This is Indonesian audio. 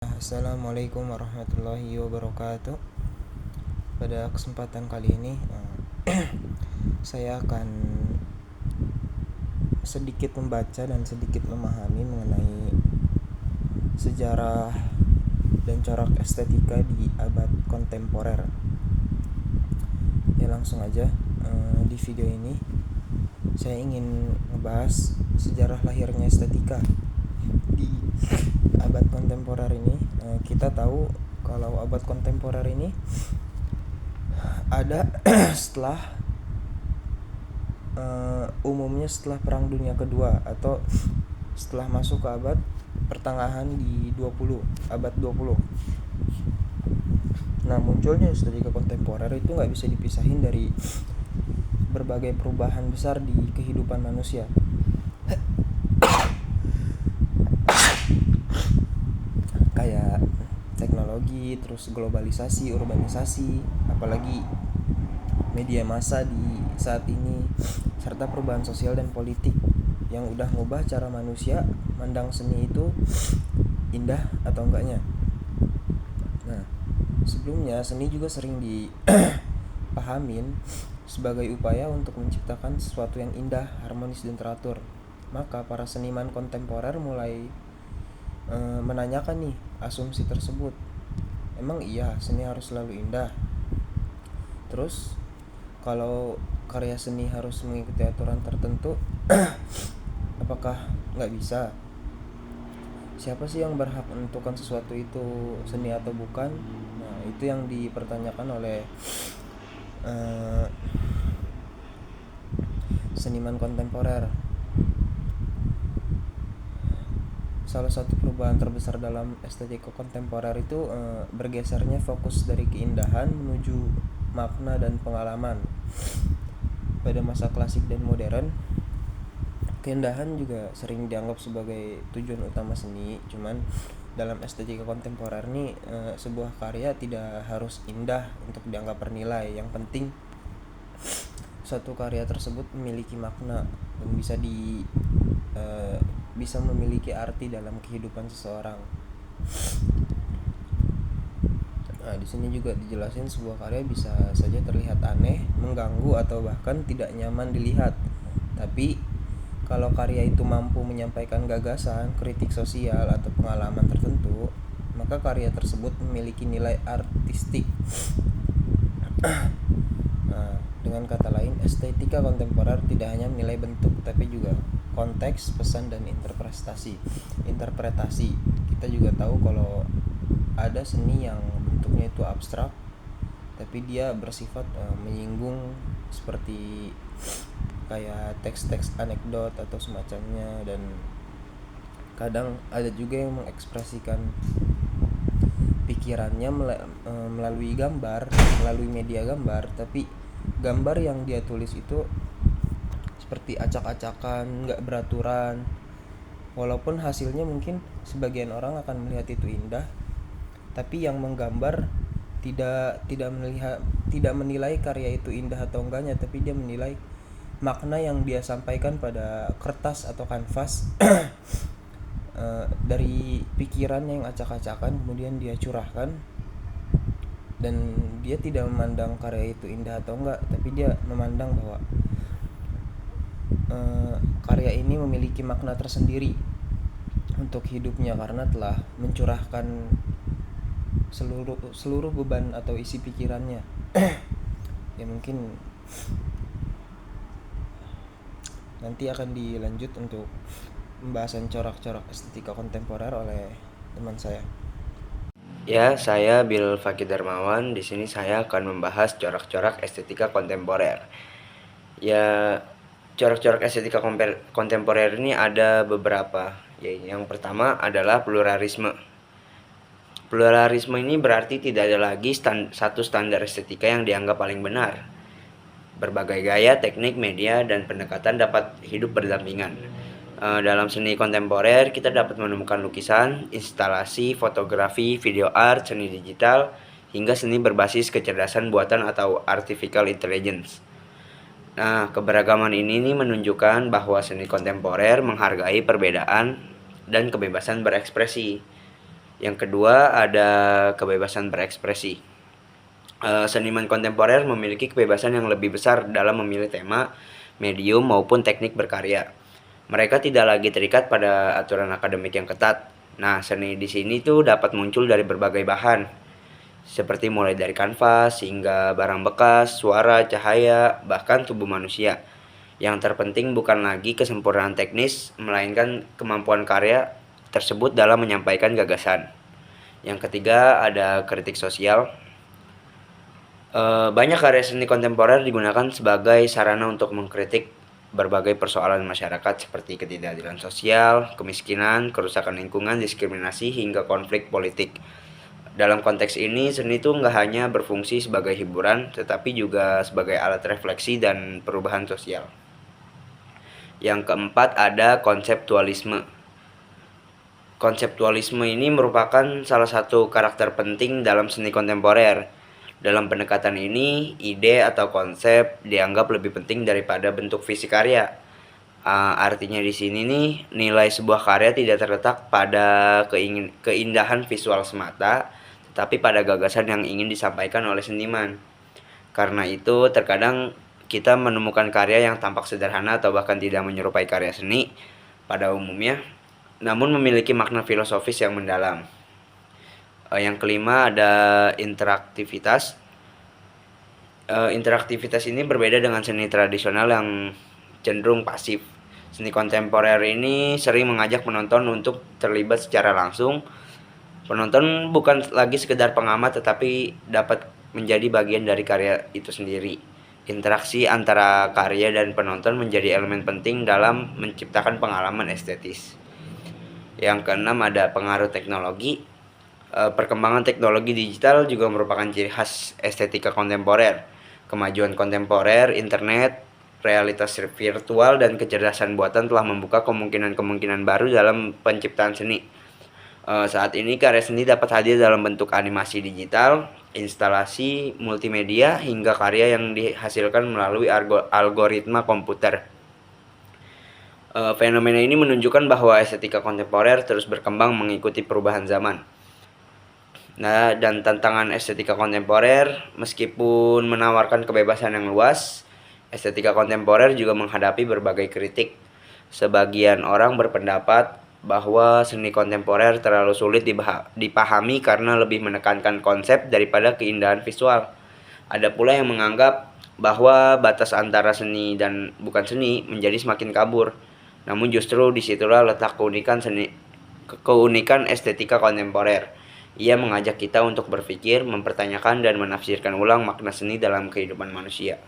Assalamualaikum warahmatullahi wabarakatuh. Pada kesempatan kali ini saya akan sedikit membaca dan sedikit memahami mengenai sejarah dan corak estetika di abad kontemporer. Ya, langsung aja. Di video ini saya ingin membahas sejarah lahirnya estetika di abad kontemporer ini. Kita tahu kalau abad kontemporer ini ada setelah umumnya setelah Perang Dunia Kedua atau setelah masuk ke abad pertengahan di abad 20. Nah, munculnya estetika kontemporer itu nggak bisa dipisahin dari berbagai perubahan besar di kehidupan manusia. Kayak teknologi, terus globalisasi, urbanisasi, apalagi media massa di saat ini, serta perubahan sosial dan politik yang udah ngubah cara manusia mandang seni itu indah atau enggaknya. Nah, sebelumnya seni juga sering dipahamin sebagai upaya untuk menciptakan sesuatu yang indah, harmonis, dan teratur. Maka para seniman kontemporer mulai menanyakan nih asumsi tersebut. Emang iya seni harus selalu indah? Terus kalau karya seni harus mengikuti aturan tertentu, apakah nggak bisa? Siapa sih yang berhak menentukan sesuatu itu seni atau bukan? Nah, itu yang dipertanyakan oleh seniman kontemporer. Salah satu perubahan terbesar dalam estetika kontemporer itu bergesernya fokus dari keindahan menuju makna dan pengalaman. Pada masa klasik dan modern, keindahan juga sering dianggap sebagai tujuan utama seni. Cuman dalam estetika kontemporer nih, sebuah karya tidak harus indah untuk dianggap bernilai. Yang penting suatu karya tersebut memiliki makna dan bisa memiliki arti dalam kehidupan seseorang. Nah, di sini juga dijelasin sebuah karya bisa saja terlihat aneh, mengganggu, atau bahkan tidak nyaman dilihat. Tapi kalau karya itu mampu menyampaikan gagasan, kritik sosial, atau pengalaman tertentu, maka karya tersebut memiliki nilai artistik. Nah, dengan kata lain, estetika kontemporer tidak hanya menilai bentuk, tapi juga konteks, pesan, dan interpretasi. Kita juga tahu kalau ada seni yang bentuknya itu abstrak, tapi dia bersifat menyinggung, seperti kayak teks-teks anekdot atau semacamnya. Dan kadang ada juga yang mengekspresikan pikirannya melalui media gambar, tapi gambar yang dia tulis itu seperti acak-acakan, nggak beraturan. Walaupun hasilnya mungkin sebagian orang akan melihat itu indah, tapi yang menggambar tidak menilai karya itu indah atau enggaknya, tapi dia menilai makna yang dia sampaikan pada kertas atau kanvas dari pikirannya yang acak-acakan, kemudian dia curahkan. Dan dia tidak memandang karya itu indah atau enggak, tapi dia memandang bahwa karya ini memiliki makna tersendiri untuk hidupnya karena telah mencurahkan seluruh beban atau isi pikirannya. Ya, mungkin nanti akan dilanjut untuk pembahasan corak-corak estetika kontemporer oleh teman saya. Ya, saya Bill Fakih Darmawan. Di sini saya akan membahas corak-corak estetika kontemporer. Ya, corak-corak estetika kontemporer ini ada beberapa. Ya, yang pertama adalah pluralisme. Pluralisme ini berarti tidak ada lagi satu standar estetika yang dianggap paling benar. Berbagai gaya, teknik, media, dan pendekatan dapat hidup berdampingan. Dalam seni kontemporer kita dapat menemukan lukisan, instalasi, fotografi, video art, seni digital, hingga seni berbasis kecerdasan buatan atau artificial intelligence. Nah, keberagaman ini menunjukkan bahwa seni kontemporer menghargai perbedaan dan kebebasan berekspresi. Yang kedua ada kebebasan berekspresi. Seniman kontemporer memiliki kebebasan yang lebih besar dalam memilih tema, medium, maupun teknik berkarya. Mereka tidak lagi terikat pada aturan akademik yang ketat. Nah, seni di sini tuh dapat muncul dari berbagai bahan, seperti mulai dari kanvas hingga barang bekas, suara, cahaya, bahkan tubuh manusia. Yang terpenting bukan lagi kesempurnaan teknis, melainkan kemampuan karya tersebut dalam menyampaikan gagasan. Yang ketiga ada kritik sosial. Banyak karya seni kontemporer digunakan sebagai sarana untuk mengkritik berbagai persoalan masyarakat seperti ketidakadilan sosial, kemiskinan, kerusakan lingkungan, diskriminasi, hingga konflik politik. Dalam konteks ini, seni itu nggak hanya berfungsi sebagai hiburan, tetapi juga sebagai alat refleksi dan perubahan sosial. Yang keempat ada konseptualisme. Konseptualisme ini merupakan salah satu karakter penting dalam seni kontemporer. Dalam pendekatan ini, ide atau konsep dianggap lebih penting daripada bentuk fisik karya. Artinya di sini nih, nilai sebuah karya tidak terletak pada keindahan visual semata, tetapi pada gagasan yang ingin disampaikan oleh seniman. Karena itu, terkadang kita menemukan karya yang tampak sederhana atau bahkan tidak menyerupai karya seni pada umumnya, namun memiliki makna filosofis yang mendalam. Yang kelima ada interaktivitas. Interaktivitas ini berbeda dengan seni tradisional yang cenderung pasif. Seni kontemporer ini sering mengajak penonton untuk terlibat secara langsung. Penonton bukan lagi sekedar pengamat tetapi dapat menjadi bagian dari karya itu sendiri. Interaksi antara karya dan penonton menjadi elemen penting dalam menciptakan pengalaman estetis. Yang keenam ada pengaruh teknologi. Perkembangan teknologi digital juga merupakan ciri khas estetika kontemporer. Kemajuan kontemporer, internet, realitas virtual, dan kecerdasan buatan telah membuka kemungkinan-kemungkinan baru dalam penciptaan seni. Saat ini karya seni dapat hadir dalam bentuk animasi digital, instalasi multimedia, hingga karya yang dihasilkan melalui algoritma komputer. Fenomena ini menunjukkan bahwa estetika kontemporer terus berkembang mengikuti perubahan zaman. Nah, dan tantangan estetika kontemporer, meskipun menawarkan kebebasan yang luas, estetika kontemporer juga menghadapi berbagai kritik. Sebagian orang berpendapat bahwa seni kontemporer terlalu sulit dipahami karena lebih menekankan konsep daripada keindahan visual. Ada pula yang menganggap bahwa batas antara seni dan bukan seni menjadi semakin kabur. Namun justru disitulah letak keunikan estetika kontemporer. Ia mengajak kita untuk berpikir, mempertanyakan, dan menafsirkan ulang makna seni dalam kehidupan manusia.